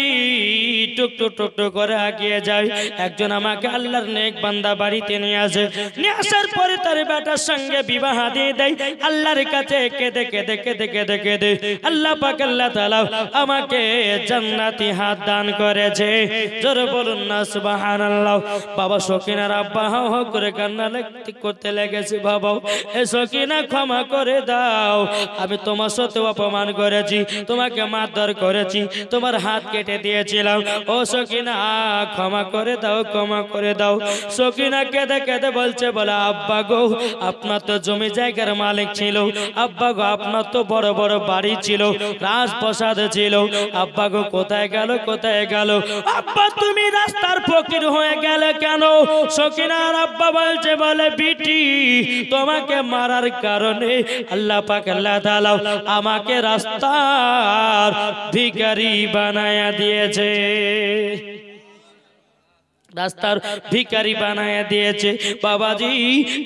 টুকটুক টুকটুক করে আগিয়ে যাই, একজন আমাকে আল্লাহর নেক বান্দা বাড়িতে নিয়ে আসে, নিয়ে আসার পরে তার বেটার সঙ্গে বিবাহ দিয়ে দেয়। আল্লাহর কাছে কেঁদে কেঁদে কেঁদে কেঁদে কেঁদে আল্লাহ পাক আল্লাহ তাআলা আমাকে জান্নাতি হাত দান করেছে। জোরে বলুন না সুবহানাল্লাহ। বাবা সকিনার আব্বা হাও হাও করে কান্না করতে লেগেছে, বাবা এ সকিনা ক্ষমা করে দাও, আমি তোমার সাথে অপমান করেছি, তোমাকে মারধর করেছি, তোমার হাত কেটে দিয়েছিলাম, ও সকিনা ক্ষমা করে দাও, ক্ষমা করে দাও। সকিনা কেঁদে কেঁদে বলছে বলে আব্বা গো আপনার তো জমি জায়গার মালিক ছিল, আব্বা গো আপনার তো বড় বড় বাড়ি ছিল, রাজপ্রাসাদ ছিল, আব্বা গো কোথায় গেল, কোথায় গেল? আব্বা তুমি রাস্তার ফকির হয়ে গেলে কেন? সকিনার আব্বা বলছে বলে বিটি তোমাকে মারার কারণে আল্লাহ পাক আল্লাহ তাআলা আমাকে রাস্তার ভিখারি বানায়া দিয়েছে, রাস্তার ভিখারি বানায়া দিয়েছে। বাবাজি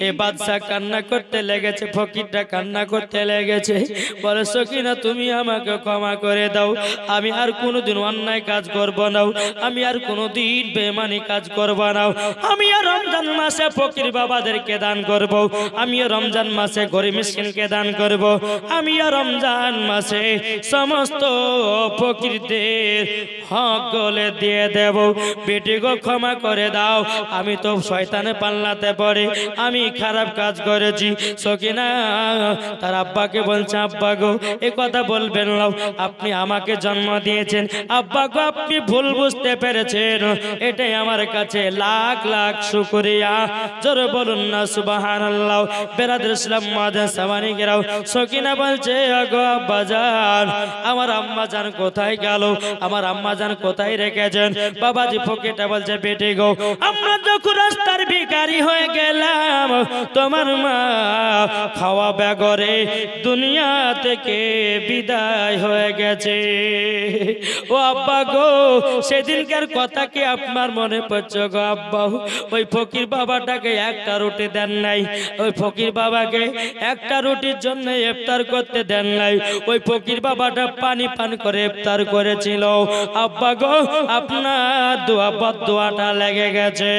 এ বাদশা কান্না করতে লেগেছে, ফকিরটা কান্না করতে লেগেছে, বলে সকিনা তুমি আমাকে ক্ষমা করে দাও, আমি আর কোনোদিন অন্যায় কাজ করব না, আমি আর কোনোদিন বেঈমানি কাজ করব না, আমি আর রমজান মাসে ফকির বাবাদেরকে দান করব, আমি আর রমজান মাসে গরিব মিসকিনকে দান করব, আমি আর রমজান মাসে সমস্ত ফকিরদের হক গলে দিয়ে দেব। বেটি গো ক্ষমা করে দাও, আমি তো শয়তানে পাল্লাতে পড়ে আমি খারাপ কাজ করেছি। সকিনা তার আব্বাকে বলছে আব্বা গো এ কথা বলবেন না, আপনি আমাকে জন্ম দিয়েছেন, আব্বা গো আপনি ভুল বুঝতে পেরেছেন, এটাই আমার কাছে লাখ লাখ শুকরিয়া। জোরে বলুন না সুবহানাল্লাহ। বেরাদর ইসলাম মাদান সামানি গেরাও সকিনা বলছে আগো আব্বাজান আমার আম্মা জান কোথায় গেল, আমার আম্মা জান কোথায় রেখেছেন? বাবাজি ফকিরটা বলছে বেটি গো আমরা যখন রাস্তার ভিখারি হয়ে গেলাম তোমার মা খাওয়া বেগরে দুনিয়া থেকে বিদায় হয়ে গেছে। ও আব্বা গো সেদিনকার কথা কি আপনার মনে পড়ছে গো আব্বা? ওই ফকির বাবাটাকে একটা রুটি দেন নাই, ওই ফকির বাবাকে একটা রুটির জন্য ইফতার করতে দেন নাই, ওই ফকির বাবাটা পানি পান করে ইফতার করেছিল। আব্বা গো আপনার দোয়া বদদোয়াটা লেগে গেছে।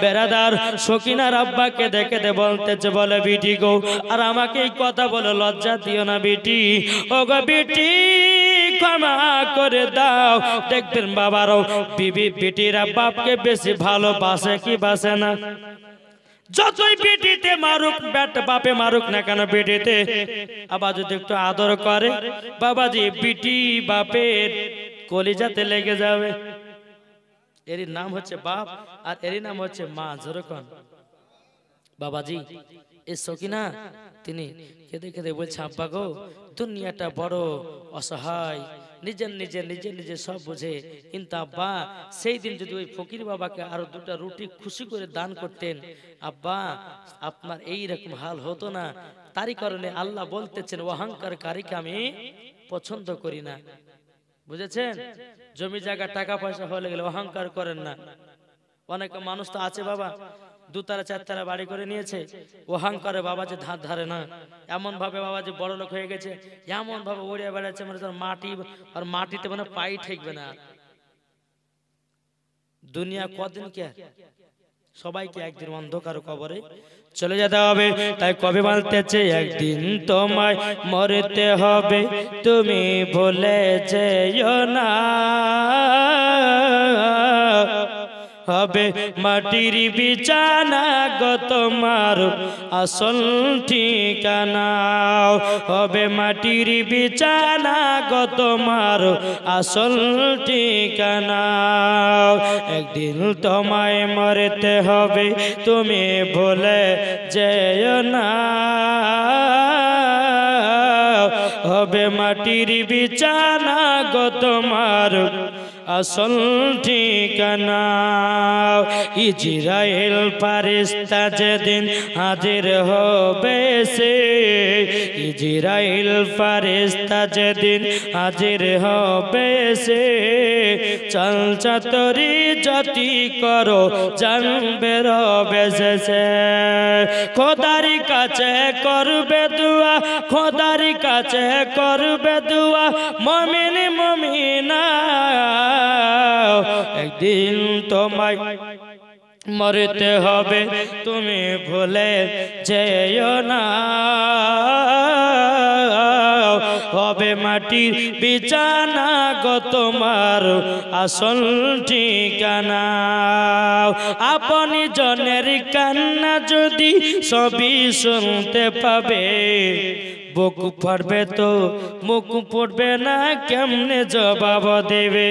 বেরাদার সকিনার আব্বাকে দেখে বলতেছে বলে বিটি গো আর আমাকে এই কথা বলে লজ্জা দিও না বিটি, ও গো বিটি ক্ষমা করে দাও। দেখবেন বাবারও বিটিরা বাপকে বেশি ভালোবাসে কি বাসে না? যতই বেটিতে মারুক বাপে মারুক না কেন বেটিতে আবার যদি একটু আদর করে বাবাজি বিটি বাপের কলিজাতে লেগে যাবে। এরই নাম হচ্ছে বাপ আর এরই নাম হচ্ছে মা। যেরকম বাবাজি এ সকিনা তিনি কেঁদে কেঁদে বলছে আব্বা গো দুনিয়াটা বড় অসহায়, নিজের নিজের নিজে নিজে সব বোঝে, কিন্তু আব্বা সেই দিন যদি ওই ফকির বাবাকে আরো দুটা রুটি খুশি করে দান করতেন আব্বা আপনার এই রকম হাল হতো না। তারই কারণে আল্লাহ বলতেছেন অহংকারীকে আমি পছন্দ করি না। বুঝেছেন? জমি জায়গা টাকা পয়সা হলে গেলে অহংকার করেন না। অনেক মানুষ তো আছে বাবা দুতারা চারতারা বাড়ি করে নিয়েছে, অহংকারে বাবা যে ধার ধারে না, এমন ভাবে বাবা যে বড় লোক হয়ে গেছে, এমন ভাবে উড়ে বেড়াচ্ছে মানে মাটি আর মাটিতে মানে পাই ঠেকবে না। দুনিয়া কদিন কে, সবাইকে একদিন অন্ধকার কবরে চলে যেতে হবে। তাই কবি বলতেছে একদিন তোমায় মরতে হবে তুমি ভুলে যেও না, হবে মাটির বিছানা গো তোমার আসল ঠিকানা, হবে মাটির বিছানা গো তোমার আসল ঠিকানা। একদিন তোমায় মরতে হবে তুমি ভুলে যেও না, হবে মাটির বিছানা গো তোমার আসল ঠিকানা। ইজরাইল ফারিস্তা যেদিন হাজির হবে সে, ইজরাইল ফারিস্তা যেদিন হাজির হবে সে, চল চাতরি জাতি করো জানবে রবে সে। খোদার কাছে করবে দুয়া, খোদার কাছে করবে দুয়া মুমিন মুমিনা, একদিন তোমায় মরতে হবে তুমি ভুলে যেও না। হবে মাটির বিছানা গো তোমার আসল ঠিকানা। আপনি জনের কান্না যদি সবই শুনতে পাবে, বুক ফাটবে তো মুখ ফুটবে না, কেমনে জবাব দেবে,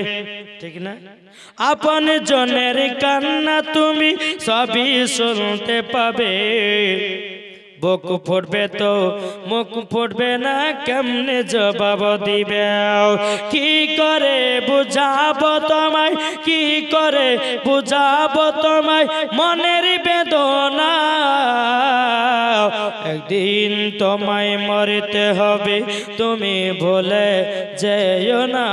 ঠিক না? আপন জনের কান্না তুমি সবই শুনতে পাবে, বুক ফুটবে তো মুখ ফুটবে না, কেমনে জবাব দিবে। কি করে বুঝাবো তোমায়, কি করে বুঝাবো তোমায় মনের বেদনা, একদিন তোমায় মরতে হবে তুমি ভুলে যেও না।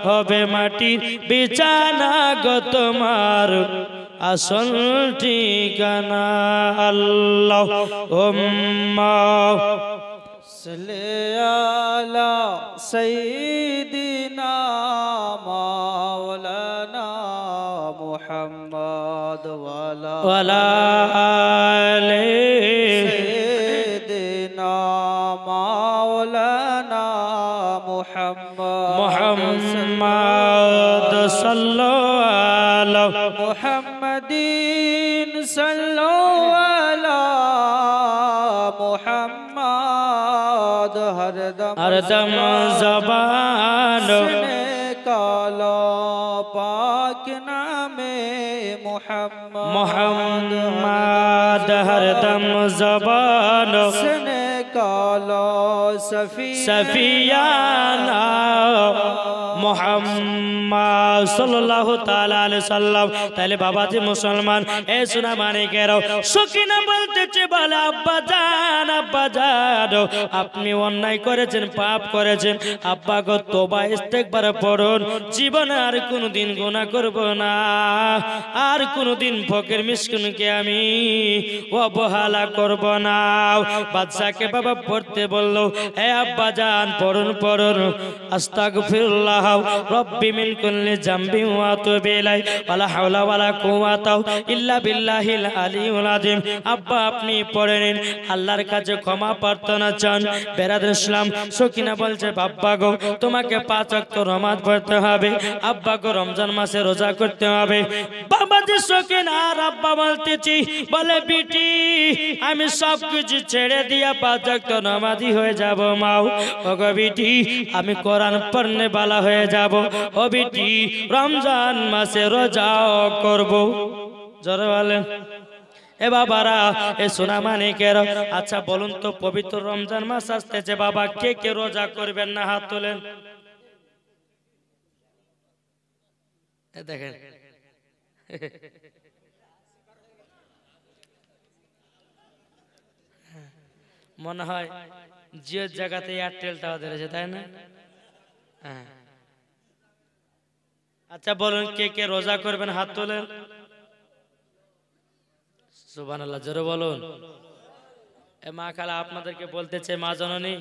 হবে মাটির বিছানা গো তোমার আসল ঠিকানা। আল্লাহুম্মা সাল্লি আলা সাইয়্যিদিনা মাওলানা মুহাম্মদ ওয়ালা আলে সাইয়্যিদিনা মাওলানা মুহাম্মদ সাল্লাল্লাহু মুহাম্মাদিন সাল্লাল্লাহু মুহাম্মদ হরদম জবান সুনে কালো পাক নামে মুহাম্মদ মুহাম্মদ হরদম জবান সুনে কালো সফিয়ানা মুহাম্মদ সাল্লাল্লাহু তাআলা আলাইহি সাল্লাম। তাহলে বাবাজি মুসলমান এ সোনা মানিকেরাও, সকিনা বলতেছে বলে আব্বা জান, আব্বা জান আপনি অন্যায় করেছেন, পাপ করেছেন, আব্বা গো তওবা ইস্তেগফার পড়ুন, জীবনে আর কোনোদিন গুনাহ করব না, আর কোনোদিন ফকির মিসকিনকে আমি অবহেলা করব না। বাদশাকে বাবা পড়তে বলল, হে আব্বা জান পড়ুন পড়ুন, আস্তাগফিরুল্লাহ রব্বি মিন কুল্লি জামবি ওয়া আতুবু ইলাইহি ওয়ালা হাওলা ওয়ালা কুওয়াতা ইল্লা বিল্লাহিল আলিয়্যিল আযীম। আব্বা আপনি পড়ে নিন, আল্লাহর কাছে ক্ষমা প্রার্থনা চান। বেরাদর ইসলাম, সকিনা বলছে বাবা গো তোমাকে 5 ওয়াক্ত নামাজ পড়তে হবে, আব্বা গো রমজান মাসে রোজা করতে হবে। বাবা যে সকিনা আর আব্বা বলতেছি বলে বিটি আমি সব কিছু ছেড়ে দিয়া 5 ওয়াক্ত নামাজি হয়ে যাব মাও। ওগো বিটি আমি কোরআন পড়নে বালা হয়ে যাব। ও বিটি রমজান মাসে রোজাও করব। জোরে বলেন এ বাবারা, এ সোনা মানিকের। আচ্ছা বলুন তো পবিত্র রমজান মাস আসতেছে বাবা, কে কে রোজা করবেন না হাত তোলেন। দেখেন মনে হয় জিওর জায়গাতে এয়ারটেল টাওয়ার ধরেছে, তাই না? হ্যাঁ। আচ্ছা বলুন কে কে রোজা করবেন হাত তোলেন। সুবহানাল্লাহ, জোরে বলুন। এ মা খালা আপনাদেরকে বলতেছে, মা জননী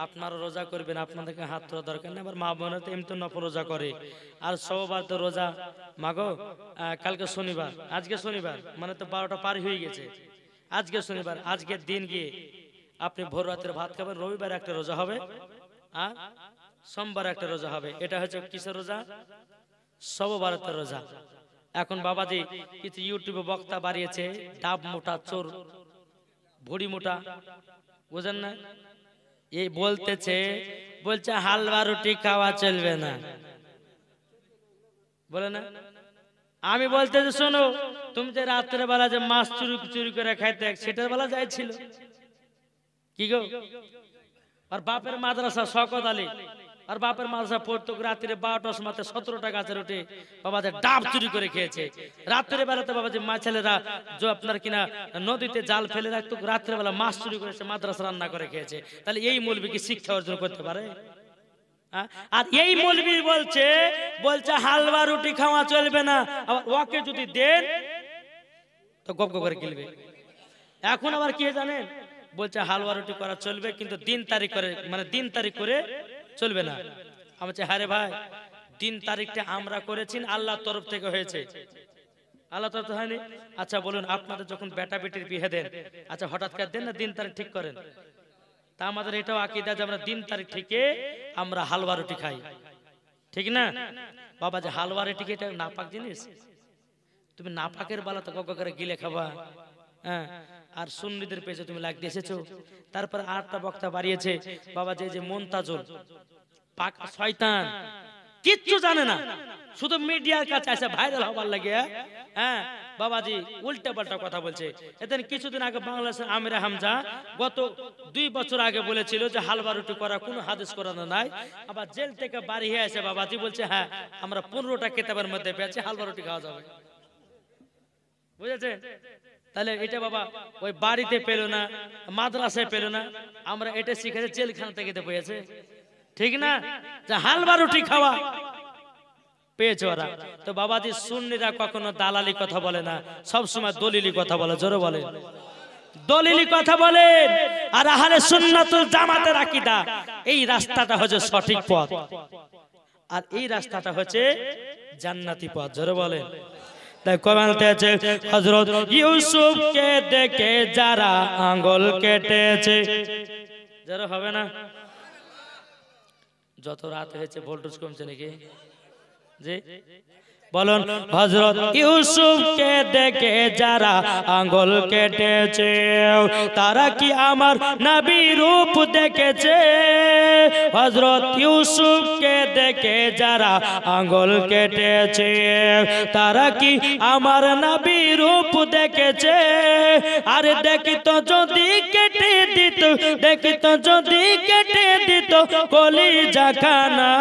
আপনারা রোজা করবেন, আপনাদেরকে হাত তোলা দরকার নেই। আবার মা বোনের তো এমনি নফল রোজা করে, আর সবার তো রোজা মাগো কালকে শনিবার, আজকে শনিবার মানে তো 12টা পার হয়ে গেছে, আজকে শনিবার, আজকের দিন গিয়ে আপনি ভোর রাতের ভাত খাবেন। রবিবার একটা রোজা হবে আর সোমবার একটা রোজা হবে। এটা হচ্ছে কিসের রোজা? সবে বরাতের রোজা। এখন বাবাজি কিছু ইউটিউবে বক্তা বাড়িয়েছে, ডাব মোটা চোর ভুড়ি মোটা, বুঝেন না? এই বলতেছে, বলছে হালুয়া রুটি খাওয়া চলবে না, বলে না? আমি বলতেছি শোনো, তুমি যে রাত্রে বেলা যে মাছ চুরি চুরি করে খাইতে, সেটার বেলা যাইছিল কি গো? আর বাপের মাদ্রাসা শওকত আলী আর বাপের মাদ্রাসা পড়তো, রাত্রে 12টার সময় 17টা গাছের উঠে বাবাজি ডাব চুরি করে খেয়েছে। রাত্রে বেলাতে বাবাজি মা ছেলেরা যে আপনার কিনা নদীতে জাল ফেলে রাখতো, রাত্রে বেলা মাছ চুরি করেছে, মাদ্রাসা রান্না করে খেয়েছে। তাহলে এই মৌলবি কি শিক্ষা অর্জন করতে পারে? আর এই মৌলবি বলছে হালুয়া রুটি খাওয়া চলবে না, আবার ওকে যদি দেন তো গপ গপ করে গিলবে। এখন আবার কি জানেন, বলছে হালুয়া রুটি করা চলবে কিন্তু দিন তারিখ করে, মানে দিন তারিখ করে চলবে না। আমি বলছি হ্যাঁ রে ভাই, দিন তারিখটা আমরা করেছি, আল্লাহর তরফ থেকে হয়েছে, আল্লাহ তরফ থেকে হয়নি। আচ্ছা বলুন, আপনাদের যখন বেটা বেটির বিয়ে দেন, আচ্ছা হঠাৎ করে দেন না দিন তারিখ ঠিক করেন? তা আমাদের এটাও আকীদা যে আমরা দিন তারিখ থেকে আমরা হালুয়া রুটি খাই, ঠিক না বাবা? যে হালুয়া রুটি এটা নাপাক জিনিস, তুমি নাপাকের বালা তো গগ করে গিলে খাবা, হ্যাঁ? আর সুন্নিদের পেছে তুমি লাগ দিয়ে এসেছো। তারপর আটটা বক্তা বাড়িয়েছে বাবা, যে মুনতাজুল পাকা শয়তান, কিচ্ছু জানে না, শুধু মিডিয়ার কাছে এসে ভাইরাল হবার লাগে, হ্যাঁ বাবাজি উল্টা পাল্টা কথা বলছে। এদিন কিছুদিন আগে বাংলাদেশের আমির হামজা গত 2 বছর আগে বলেছিল যে হালুয়া রুটি করা কোনো হাদিস কোরআনে নাই। আবার জেল থেকে বাড়ি হয়ে এসে বাবাজি বলছে হ্যাঁ আমরা 15টা কিতাবের মধ্যে পেয়েছি হালুয়া রুটি খাওয়া যাবে, বুঝেছেন? তাহলে এটা বাবা ওই বাড়িতে পেল না, মাদ্রাসায় পেল না, আমরা এটা শিখেছি জেলখানা থেকে পেয়েছে, ঠিক না? যে হালুয়া রুটি খাওয়া পেয়েছে ওরা। তো বাবাজি সুন্নিরা কখনো দালালি কথা বলে না, সব সময় দলিলি কথা বলে, জোরে বলে দলিলি কথা বলেন। আর আহলে সুন্নাতুল জামাতের আকীদা, এই রাস্তাটা হচ্ছে সঠিক পথ, আর এই রাস্তাটা হচ্ছে জান্নাতি পথ, জোরে বলেন। তাই কোরআনতে আছে হযরত ইউসুফকে দেখে যারা আঙ্গুল কেটেছে, যারা হবে না। যত রাত হয়েছে ভোল্টেজ কমছে নাকি? জি বলুন, হযরত ইউসুফকে দেখে যারা আঙ্গুল কেটেছে তারা কি আমার নবী রূপ দেখেছে? হযরত ইউসুফকে দেখে যারা আঙ্গুল কেটেছে তারা কি আমার নবী রূপ দেখেছে? আরে দেখিত যদি কেটে দিত, দেখিত যদি কেটে দিত কলিজা খানা,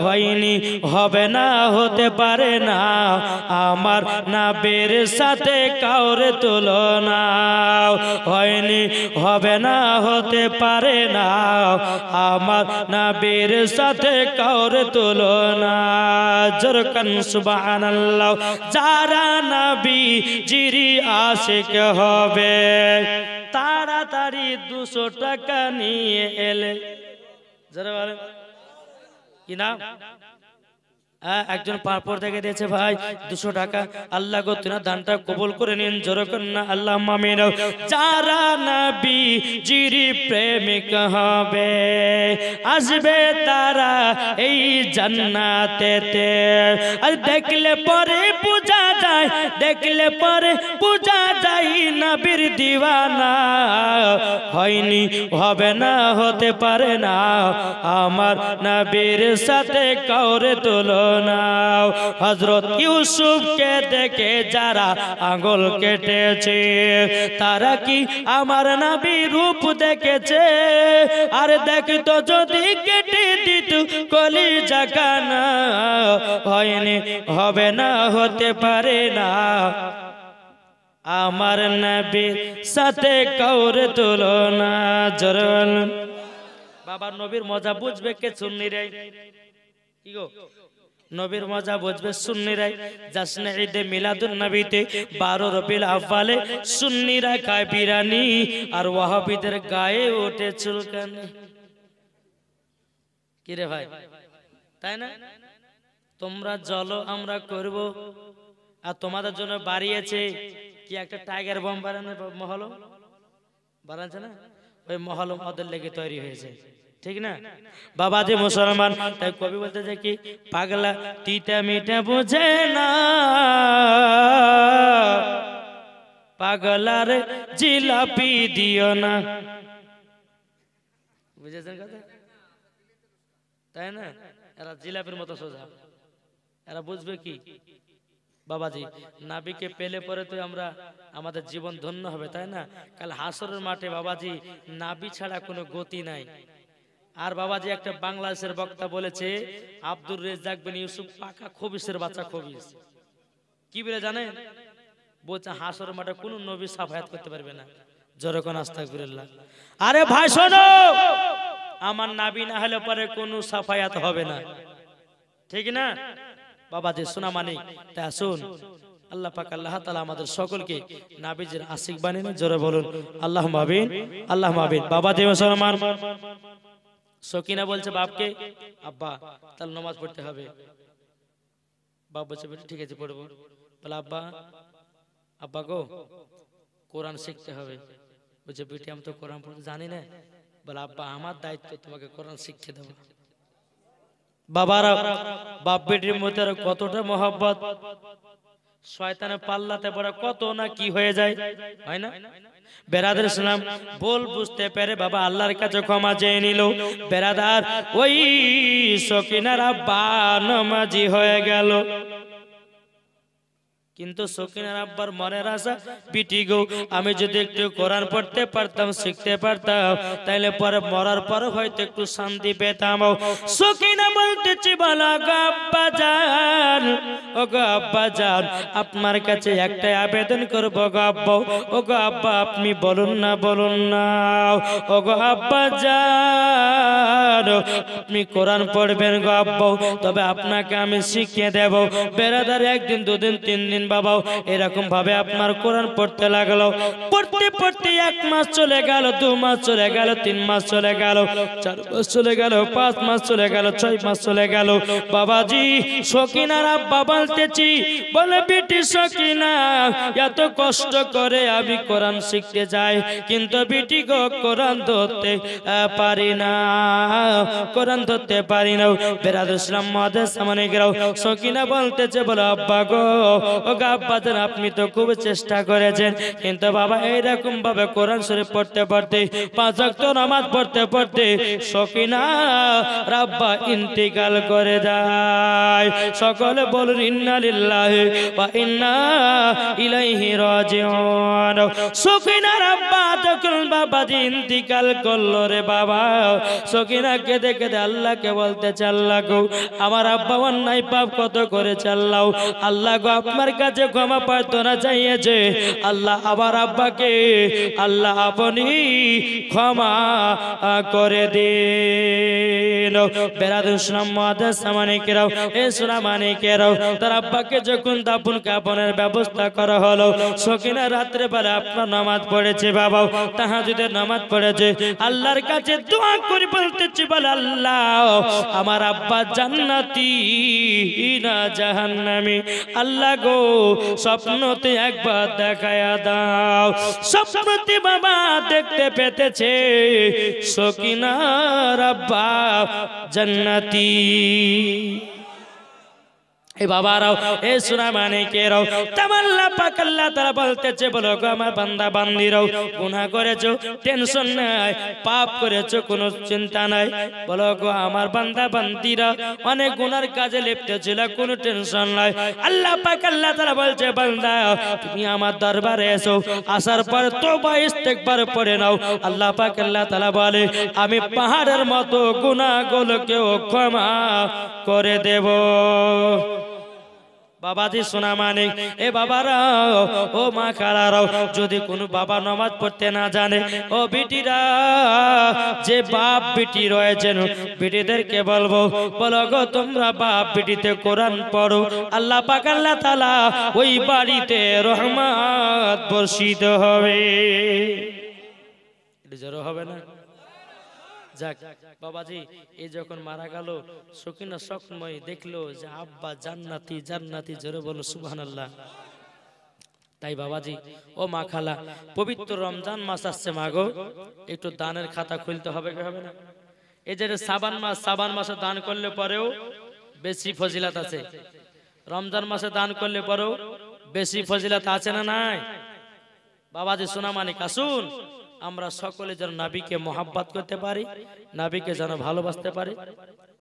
হয়নি হবে না হতে পারে না আমার নবীর সাথে কাউরে তুলনা, হয়নি হবে না হতে পারে না আমার নবীর সাথে কাউরে তুলনা। জোরকান সুবহানাল্লাহ। যারা নবী জিরি আশিক হবে তাড়াতাড়ি 200 টাকা নিয়ে এলে, যারা বলেন কি নাম, একজন পাপড় দেখে দিয়েছে ভাই 200 টাকা, আল্লাহ গো তুমি দানটা কবুল করে নিন, জোরে করেন না আল্লাহুম্মা আমিন। যারা নবী জিরি প্রেমিক হবে আসবে তারা এই জান্নাতেতে, আর দেখলে পরে বুঝা যায়, দেখলে পরে বুঝা যায় নবীর দিওয়ানা, হয়নি হবে না হতে পারে না আমার নবীর সাথে কাউরে তুলনা। হযরত ইউসুফকে দেখে যারা আঙ্গুল কেটেছে তারা কি আমার নবী রূপ দেখেছে? আর দেখতো যদি কেটে দিত কলিজা খানা, হয়নি হবে না হতে পারে না আমার নবীর সাথে কাউরে তুলনা। জরুল বাবার নবীর মজা বুঝবে কে? সুন্নিরাই। কি গো, নবীর মজা বুঝবে সুন্নিরাই। জাসনে ঈদে মিলাদুন নবীতে 12 রবিউল আউয়ালে সুন্নিরা খায় বিরিয়ানি আর ওয়াহাবিদের গায়ে ওঠে চুলকানি। কি রে ভাই, তাই না? তোমরা চলো আমরা করব, আর তোমাদের জন্য বাড়িয়েছে কি একটা টাইগার বম বানানোর মহল বানাচ্ছে না, ওই মহল ওদের লেগে তৈরি হয়েছে, ঠিক না বাবা? যে মুসলমান, তাই কবি বলতে যে কি পাগলা তিতা মিঠা বোঝে না, পাগলার জিলাপি দিও না, বুঝেছেন কথা? তাই না? এরা জিলাপির মতো সোজা, এরা বুঝবে কি বাবাজি? নাবিকে পেলে পরে তো আমরা আমাদের জীবন ধন্য হবে, তাই না? কাল হাসরের মাঠে বাবাজি নাবি ছাড়া কোনো গতি নাই, আর বাবাজি একটা বাংলাদেশের বক্তা বলেছে আব্দুর রেজ্জাক বিন ইউসুফ পাকা খবিসের বাচ্চা খবিস। কি বলে জানেন? বলছে হাসর মাঠে কোন নবী সাফায়াত করতে পারবে না। জোরে কোন আস্তাগফিরুল্লাহ। আরে ভাই শোনো, আমার নবী না হলে পরে কোনো সাফায়াত হবে না, ঠিক না বাবাজি? শোনা মানে তা শুন, আল্লাহ পাক আল্লাহ তাআলা আমাদের সকলকে নবীজির আশিক বানিয়ে নিন। জোরে বলুন আল্লাহুম্মা আমিন, আল্লাহুম্মা আমিন। বাবাজি মুসলমান, সকিনা বলছে বাপকে, আব্বা তাহলে নামাজ পড়তে হবে। বাপ বলছে ঠিক আছে পড়বো। বলে আব্বা, আব্বা গো কোরআন শিখতে হবে। বলছে বেটি আমি তো কোরআন পড়তে জানি না। বলে আব্বা আমার দায়িত্ব তোমাকে কোরআন শিখতে দেবো। বাবারা বাপ বেটির মধ্যে কতটা মহব্বত, শয়তানের পাল্লাতে পড়ে কত না কি হয়ে যায়, হয় না? বেরাদার ইসলাম বল বুঝতে পেরে বাবা আল্লাহর কাছে ক্ষমা চেয়ে নিল। বেরাদার ওই সকিনার আব্বা নামাজি হয়ে গেল, কিন্তু সকিনার আব্বার মনের আশা বিটি গো আমি যদি একটু কোরআন পড়তে পারতাম, শিখতে পারতাম, তাইলে পরে মরার পর হয়তো একটু শান্তি পেতাম। সকিনা বলতেছি বলা গো আব্বা জান, ও গো আব্বা জান আপনার কাছে একটাই আবেদন করব গো আব্বা। ও গো আব্বা আপনি বলুন না, বলুন না। ও গো আব্বা জান আপনি কোরআন পড়বেন গো আব্বা, তবে আপনাকে আমি শিখিয়ে দেব। বেরাদার একদিন দুদিন তিন দিন বাবা এরকম ভাবে আপনার কোরআন পড়তে লাগলো। পড়তে পড়তে 1 মাস চলে গেল, 2 মাস চলে গেল, 3 মাস চলে গেল, 4 মাস চলে গেল, 5 মাস চলে গেল, 6 মাস চলে গেল। বাবাজি সকিনার আব্বা বলতেছি, বলে বিটি সকিনা এত কষ্ট করে আমি কোরআন শিখতে যাই, কিন্তু বিটি গো কোরআন ধরতে পারি না, কোরআন ধরতে পারি না। বেরাদুল ইসলাম মাদের সামনে গেও সকিনা বলতেছে, বলে আব্বা গো, ও আব্বা জান আপনি তো খুব চেষ্টা করেছেন, কিন্তু বাবা এইরকম ভাবে কোরআন শরীফ পড়তে পড়তে 5 ওয়াক্ত নামাজ পড়তে পড়তে সকিনা রাব্বা ইন্তিকাল করে যায়। সকলে বলুন ইন্না লিল্লাহি ওয়া ইন্না ইলাইহি রাজিউন। সকিনা রাব্বা যখন বাবাজি ইন্তিকাল করলো রে বাবা, সকিনা কেঁদে কেঁদে আল্লাহকে বলতেছে, আল্লাহ গো আমার আব্বা অন্যায় পাপ কত করেছে, আল্লাহ আল্লাহ গো আপনার কাছে ক্ষমা প্রার্থনা চাইয়েছে, আল্লাহ আমার আব্বাকে আল্লাহ আপনি ক্ষমা করে দিন। বেরাদুল ইসলাম মুআদ্দাস সামানিকেরাও এ সুনামানিকেরাও তার আব্বাকে যখন দাফন কাফনের ব্যবস্থা করা হলো, সকিনা রাত্রে বেলা আপনার নামাজ পড়েছে বাবা, তাহাজ্জুদের নামাজ পড়েছে, আল্লাহর কাছে দোয়া করে বলতেছে, বলে আল্লাহ আমার আব্বা জান্নাতি না জাহান্নামী, আল্লাহ গো স্বপ্নতে একবার দেখায়া দাও। স্বপ্নতে বাবা দেখতে পেতেছে সকিনার আব্বা জান্নাতি। এই বাবারাও এ সুনামানিকেরাও তামাল্লা পাক আল্লাহ তাআলা বলতেছে, বলো গো আমার বান্দা বান্দিরাও গুনাহ করেছো টেনশন নাই, পাপ করেছো কোনো চিন্তা নাই, বলো গো আমার বান্দা বান্দিরা অনেক গুনার কাজে লিপ্ত ছিল, কোনো টেনশন নাই। আল্লাহ পাক আল্লাহ তাআলা বলছে, বান্দা তুমি আমার দরবারে এসো, আসার পর তওবা ইস্তেগফার পড়ে নাও। আল্লাহ পাক আল্লাহ তাআলা বলে আমি পাহাড়ের মতো গুনাহগুলোকেও ক্ষমা করে দেব। বাবাজি সোনা মানিক এ বাবারা ও মা খালারাও, যদি কোনো বাবা নামাজ পড়তে না জানে, ও বিটিরা যে বাপ বিটি রয়েছেন বিটিদেরকে বলবো, বলো গো তোমরা বাপ বিটিতে কোরআন পড়ো, আল্লাহ পাক আল্লাহ তাআলা ওই বাড়িতে রহমত বর্ষিত হবে। এটা জোরে হবে না? যাক বাবাজি এই যখন মারা গেল, সকিনা স্বপ্নময় দেখলো যে আব্বা জান্নাতি, জান্নাতি, জোরে বলো সুবহানাল্লাহ। তাই বাবাজি ও মা খালা, পবিত্র রমজান মাস আসছে মা গো, একটু দানের খাতা খুলতে হবে কি হবে না? এই যে সাবান মাস, সাবান মাসে দান করলে পরেও বেশি ফজিলত আছে, রমজান মাসে দান করলে পরেও বেশি ফজিলত আছে না নাই? বাবাজি সোনা মানিক আসুন আমরা সকলে যেন নবীকে মহব্বত করতে পারি, নবীকে যেন ভালোবাসতে পারি।